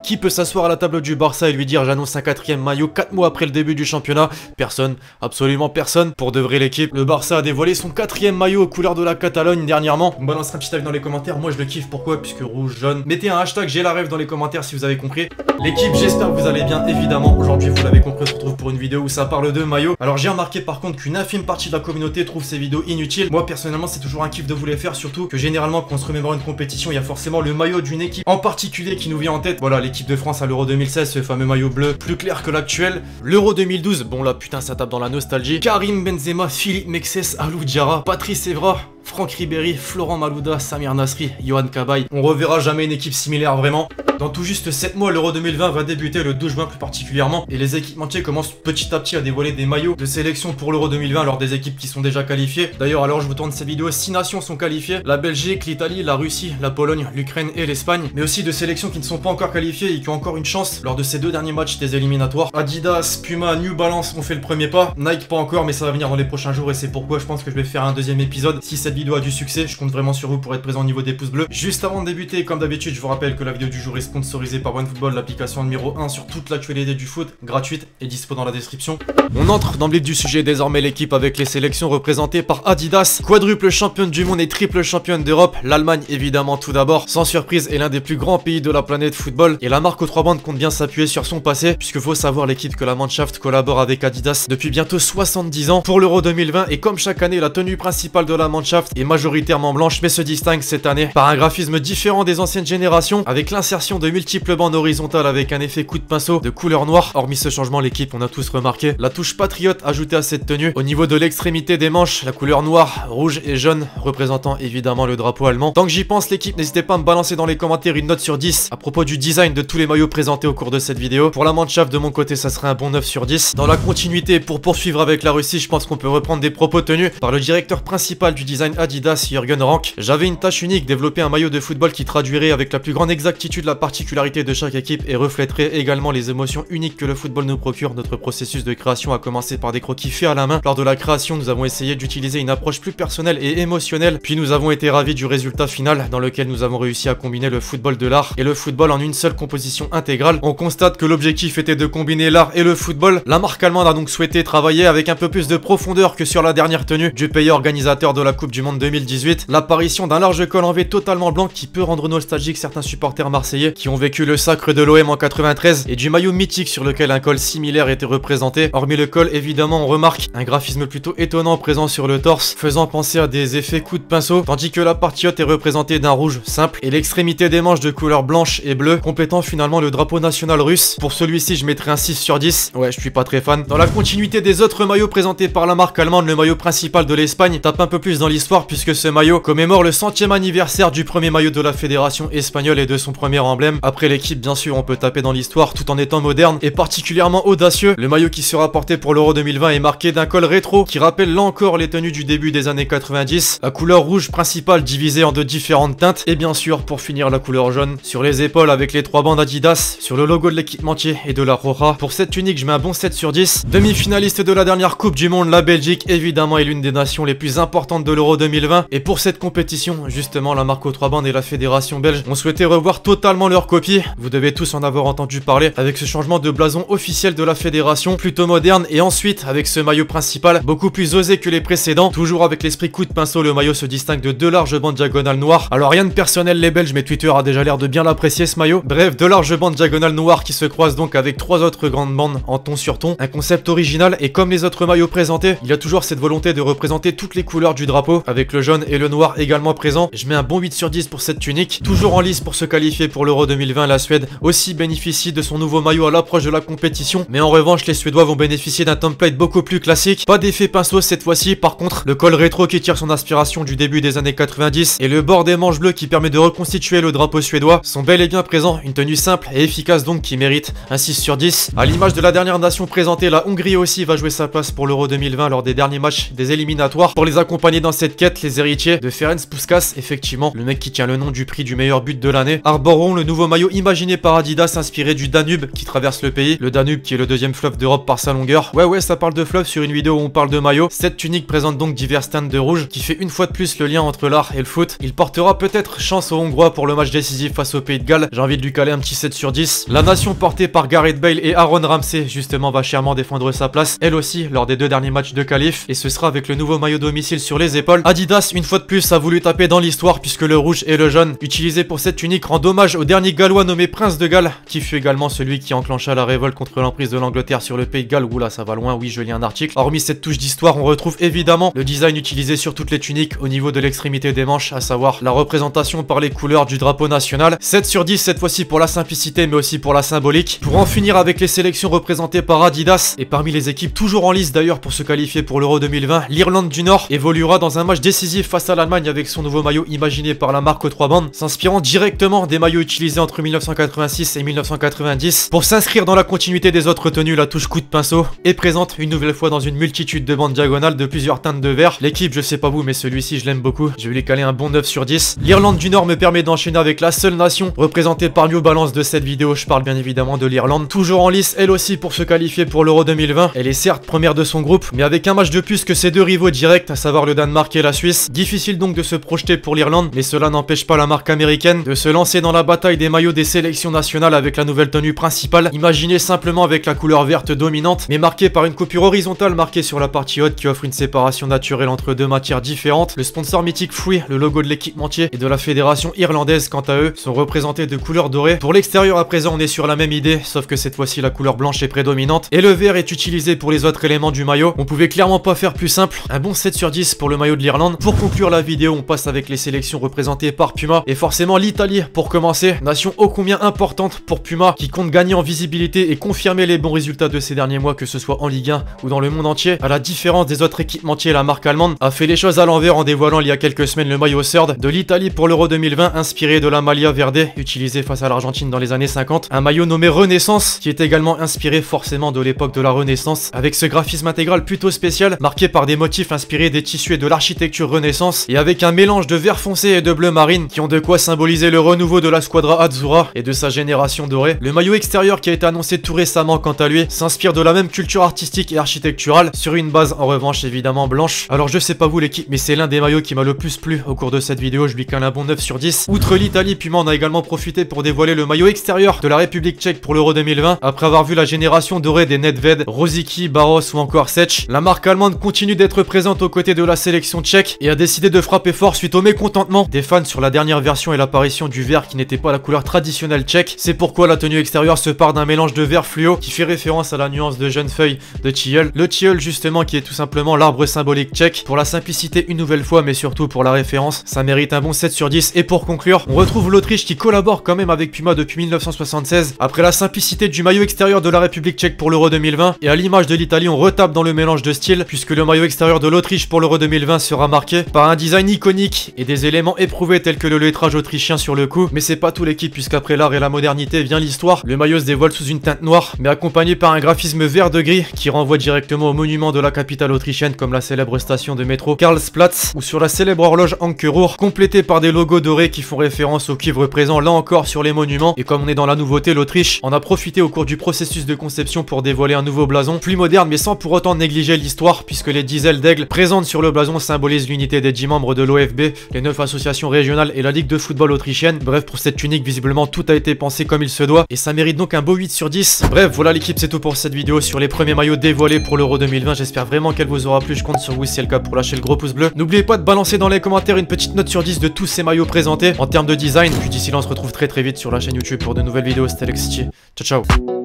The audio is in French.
Qui peut s'asseoir à la table du Barça et lui dire j'annonce un 4e maillot 4 mois après le début du championnat? Personne, absolument personne. Pour de vrai l'équipe, le Barça a dévoilé son 4e maillot aux couleurs de la Catalogne dernièrement. On balancera un petit avis dans les commentaires, moi je le kiffe, pourquoi? Puisque rouge, jaune. Mettez un hashtag j'ai la rêve dans les commentaires si vous avez compris. L'équipe, j'espère que vous allez bien évidemment. Aujourd'hui vous l'avez compris, on se retrouve pour une vidéo où ça parle de maillot. Alors j'ai remarqué par contre qu'une infime partie de la communauté trouve ces vidéos inutiles. Moi personnellement c'est toujours un kiff de vous les faire, surtout que généralement quand on se remémore une compétition, il y a forcément le maillot d'une équipe en particulier qui nous vient en tête. Voilà, l'équipe de France à l'Euro 2016, ce fameux maillot bleu, plus clair que l'actuel. L'Euro 2012, bon là putain ça tape dans la nostalgie. Karim Benzema, Philippe Mexes, Alou Diarra, Patrice Evra, Franck Ribéry, Florent Malouda, Samir Nasri, Yohan Cabaye. On reverra jamais une équipe similaire vraiment. Dans tout juste 7 mois, l'Euro 2020 va débuter le 12 juin plus particulièrement. Et les équipementiers commencent petit à petit à dévoiler des maillots de sélection pour l'Euro 2020 lors des équipes qui sont déjà qualifiées. D'ailleurs, alors je vous tourne cette vidéo, 6 nations sont qualifiées. La Belgique, l'Italie, la Russie, la Pologne, l'Ukraine et l'Espagne. Mais aussi de sélections qui ne sont pas encore qualifiées et qui ont encore une chance lors de ces 2 derniers matchs des éliminatoires. Adidas, Puma, New Balance ont fait le premier pas. Nike pas encore, mais ça va venir dans les prochains jours et c'est pourquoi je pense que je vais faire un deuxième épisode. Si cette vidéo a du succès, je compte vraiment sur vous pour être présent au niveau des pouces bleus. Juste avant de débuter, comme d'habitude, je vous rappelle que la vidéo du jour est sponsorisée par OneFootball, l'application numéro 1 sur toute l'actualité du foot, gratuite et dispo dans la description. On entre dans le vif du sujet, désormais l'équipe avec les sélections représentées par Adidas, quadruple championne du monde et triple championne d'Europe. L'Allemagne évidemment tout d'abord, sans surprise est l'un des plus grands pays de la planète football et la marque aux 3 bandes compte bien s'appuyer sur son passé, puisque faut savoir l'équipe que la Mannschaft collabore avec Adidas depuis bientôt 70 ans pour l'Euro 2020 et comme chaque année la tenue principale de la Mannschaft est majoritairement blanche mais se distingue cette année par un graphisme différent des anciennes générations avec l'insertion de multiples bandes horizontales avec un effet coup de pinceau de couleur noire. Hormis ce changement, l'équipe, on a tous remarqué la touche patriote ajoutée à cette tenue. Au niveau de l'extrémité des manches, la couleur noire, rouge et jaune représentant évidemment le drapeau allemand. Tant que j'y pense l'équipe, n'hésitez pas à me balancer dans les commentaires une note sur 10 à propos du design de tous les maillots présentés au cours de cette vidéo. Pour la Mannschaft de mon côté ça serait un bon 9 sur 10. Dans la continuité, pour poursuivre avec la Russie, je pense qu'on peut reprendre des propos tenus par le directeur principal du design Adidas, Jürgen Rank. J'avais une tâche unique, développer un maillot de football qui traduirait avec la plus grande exactitude la particularité de chaque équipe et reflèterait également les émotions uniques que le football nous procure. Notre processus de création a commencé par des croquis faits à la main. Lors de la création, nous avons essayé d'utiliser une approche plus personnelle et émotionnelle, puis nous avons été ravis du résultat final dans lequel nous avons réussi à combiner le football de l'art et le football en une seule composition intégrale. On constate que l'objectif était de combiner l'art et le football. La marque allemande a donc souhaité travailler avec un peu plus de profondeur que sur la dernière tenue du pays organisateur de la Coupe du Monde 2018. L'apparition d'un large col en V totalement blanc qui peut rendre nostalgique certains supporters marseillais qui ont vécu le sacre de l'OM en 93 et du maillot mythique sur lequel un col similaire était représenté. Hormis le col, évidemment, on remarque un graphisme plutôt étonnant présent sur le torse, faisant penser à des effets coups de pinceau, tandis que la partie haute est représentée d'un rouge simple et l'extrémité des manches de couleur blanche et bleue, complétant finalement le drapeau national russe. Pour celui-ci, je mettrai un 6 sur 10. Ouais, je suis pas très fan. Dans la continuité des autres maillots présentés par la marque allemande, le maillot principal de l'Espagne tape un peu plus dans l'histoire puisque ce maillot commémore le 100e anniversaire du premier maillot de la fédération espagnole et de son premier emblème. Après l'équipe, bien sûr, on peut taper dans l'histoire tout en étant moderne et particulièrement audacieux. Le maillot qui sera porté pour l'Euro 2020 est marqué d'un col rétro qui rappelle là encore les tenues du début des années 90. La couleur rouge principale divisée en 2 différentes teintes et bien sûr pour finir la couleur jaune sur les épaules avec les 3 bandes Adidas sur le logo de l'équipementier et de la Roja. Pour cette tunique, je mets un bon 7 sur 10. Demi-finaliste de la dernière Coupe du Monde, la Belgique évidemment est l'une des nations les plus importantes de l'Euro 2020 et pour cette compétition, justement la marque aux 3 bandes et la fédération belge ont souhaité revoir totalement leur copie. Vous devez tous en avoir entendu parler avec ce changement de blason officiel de la fédération plutôt moderne et ensuite avec ce maillot principal beaucoup plus osé que les précédents. Toujours avec l'esprit coup de pinceau, le maillot se distingue de 2 larges bandes diagonales noires. Alors rien de personnel les Belges, mais Twitter a déjà l'air de bien l'apprécier ce maillot. Bref, 2 larges bandes diagonales noires qui se croisent donc avec 3 autres grandes bandes en ton sur ton. Un concept original et comme les autres maillots présentés, il y a toujours cette volonté de représenter toutes les couleurs du drapeau avec le jaune et le noir également présents. Je mets un bon 8 sur 10 pour cette tunique. Toujours en lice pour se qualifier pour l'Euro 2020, la Suède aussi bénéficie de son nouveau maillot à l'approche de la compétition, mais en revanche les Suédois vont bénéficier d'un template beaucoup plus classique. Pas d'effet pinceau cette fois-ci, par contre le col rétro qui tire son inspiration du début des années 90 et le bord des manches bleues qui permet de reconstituer le drapeau suédois sont bel et bien présents. Une tenue simple et efficace donc qui mérite un 6 sur 10. À l'image de la dernière nation présentée, la Hongrie aussi va jouer sa place pour l'Euro 2020 lors des derniers matchs des éliminatoires. Pour les accompagner dans cette quête, les héritiers de Ferenc Puskás, effectivement, le mec qui tient le nom du prix du meilleur but de l'année, arboreront le nouveau maillot imaginé par Adidas inspiré du Danube qui traverse le pays. Le Danube qui est le deuxième fleuve d'Europe par sa longueur. Ouais, ça parle de fleuve sur une vidéo où on parle de maillot. Cette tunique présente donc diverses teintes de rouge qui fait une fois de plus le lien entre l'art et le foot. Il portera peut-être chance aux Hongrois pour le match décisif face au Pays de Galles. J'ai envie de lui caler un petit 7 sur 10. La nation portée par Gareth Bale et Aaron Ramsey justement va chèrement défendre sa place, elle aussi, lors des 2 derniers matchs de qualif. Et ce sera avec le nouveau maillot domicile sur les épaules. Adidas, une fois de plus, a voulu taper dans l'histoire puisque le rouge et le jaune utilisés pour cette tunique rend hommage au dernier Gallois nommé Prince de Galles, qui fut également celui qui enclencha la révolte contre l'emprise de l'Angleterre sur le Pays de Galles. Oula, ça va loin, oui, je lis un article. Hormis cette touche d'histoire, on retrouve évidemment le design utilisé sur toutes les tuniques au niveau de l'extrémité des manches, à savoir la représentation par les couleurs du drapeau national. 7 sur 10 cette fois-ci pour la simplicité mais aussi pour la symbolique. Pour en finir avec les sélections représentées par Adidas, et parmi les équipes toujours en lice d'ailleurs pour se qualifier pour l'Euro 2020, l'Irlande du Nord évoluera dans un match décisif face à l'Allemagne avec son nouveau maillot imaginé par la marque aux 3 bandes, s'inspirant directement des maillots utilisés entre 1986 et 1990. Pour s'inscrire dans la continuité des autres tenues, la touche coup de pinceau est présente une nouvelle fois dans une multitude de bandes diagonales de plusieurs teintes de vert. L'équipe, je sais pas vous, mais celui-ci je l'aime beaucoup, je vais lui caler un bon 9 sur 10. L'Irlande du Nord me permet d'enchaîner avec la seule nation représentée par New Balance de cette vidéo, je parle bien évidemment de l'Irlande, toujours en lice elle aussi pour se qualifier pour l'Euro 2020. Elle est certes première de son groupe, mais avec un match de plus que ses 2 rivaux directs, à savoir le Danemark et la Suisse. Difficile donc de se projeter pour l'Irlande, mais cela n'empêche pas la marque américaine de se lancer dans la bataille des maillots des sélections nationales avec la nouvelle tenue principale, imaginée simplement avec la couleur verte dominante, mais marquée par une coupure horizontale marquée sur la partie haute qui offre une séparation naturelle entre 2 matières différentes. Le sponsor mythique Free, le logo de l'équipementier et de la fédération irlandaise quant à eux, sont représentés de couleur dorée. Pour l'extérieur à présent on est sur la même idée, sauf que cette fois-ci la couleur blanche est prédominante et le vert est utilisé pour les autres éléments du maillot. On pouvait clairement pas faire plus simple, un bon 7 sur 10 pour le maillot de l'Irlande. Pour conclure la vidéo, on passe avec les sélections représentées par Puma et forcément l'Italie pour commencer, nation ô combien importante pour Puma qui compte gagner en visibilité et confirmer les bons résultats de ces derniers mois, que ce soit en Ligue 1 ou dans le monde entier. À la différence des autres équipementiers, la marque allemande a fait les choses à l'envers en dévoilant il y a quelques semaines le maillot Third de l'Italie pour l'Euro 2020 inspiré de la Maglia Verde utilisée face à l'Argentine dans les années 50. Un maillot nommé Renaissance qui est également inspiré forcément de l'époque de la Renaissance avec ce graphisme intégral plutôt spécial marqué par des motifs inspirés des tissus et de l'architecture Renaissance et avec un mélange de vert foncé et de bleu marine qui ont de quoi symboliser le renouveau de la Squadra Azzurra et de sa génération dorée. Le maillot extérieur qui a été annoncé tout récemment quant à lui s'inspire de la même culture artistique et architecturale sur une base en revanche évidemment blanche. Alors je sais pas vous l'équipe, mais c'est l'un des maillots qui m'a le plus plu au cours de cette vidéo, je lui cale un bon 9 sur 10. Outre l'Italie, Puma en a également profité pour dévoiler le maillot extérieur de la République tchèque pour l'Euro 2020. Après avoir vu la génération dorée des Nedved, Rosicky, Barros ou encore Sech, la marque allemande continue d'être présente aux côtés de la sélection tchèque et a décidé de frapper fort suite au mécontentement des fans sur la dernière version et l'apparition du vert qui n'était pas la couleur traditionnelle tchèque. C'est pourquoi la tenue extérieure se part d'un mélange de vert fluo qui fait référence à la nuance de jeune feuille de tilleul. Le tilleul justement qui est tout simplement l'arbre symbolique tchèque. Pour la simplicité une nouvelle fois mais surtout pour la référence, ça mérite un bon 7 sur 10. Et pour conclure, on retrouve l'Autriche qui collabore quand même avec Puma depuis 1976. Après la simplicité du maillot extérieur de la République tchèque pour l'Euro 2020 et à l'image de l'Italie, on retape dans le mélange de style puisque le maillot extérieur de l'Autriche pour l'Euro 2020 sera marqué par un design iconique et des éléments éprouvés tels que le lettrage autrichien sur le cou. Mais c'est pas tout l'équipe puisqu'après l'art et la modernité vient l'histoire. Le maillot se dévoile sous une teinte noire mais accompagné par un graphisme vert de gris qui renvoie directement au monument de la capitale autrichienne comme la célèbre station de métro Karlsplatz ou sur la célèbre horloge Ankeruhr, complétée par des logos dorés qui font référence au cuivre présent là encore sur les monuments. Et comme on est dans la nouveauté, l'Autriche en a profité au cours du processus de conception pour dévoiler un nouveau blason plus moderne mais sans pour autant négliger l'histoire puisque les 10 ailes d'aigle présentes sur le blason symbolisent l'unité des 10 membres de l'OFB, les 9 associations régionales et la ligue de football autrichienne. Bref, pour cette tunique visiblement tout a été pensé comme il se doit et ça mérite donc un beau 8 sur 10. Bref, voilà l'équipe, c'est tout pour cette vidéo sur les premiers maillots dévoilés pour l'Euro 2020. J'espère vraiment qu'elle vous aura plu, je compte sur vous si c'est le cas pour lâcher le gros pouce bleu. N'oubliez pas de balancer dans les commentaires une petite note sur 10 de tous ces maillots présentés en termes de design. Puis d'ici là on se retrouve très vite sur la chaîne YouTube pour de nouvelles vidéos. C'était Alexis, ciao ciao.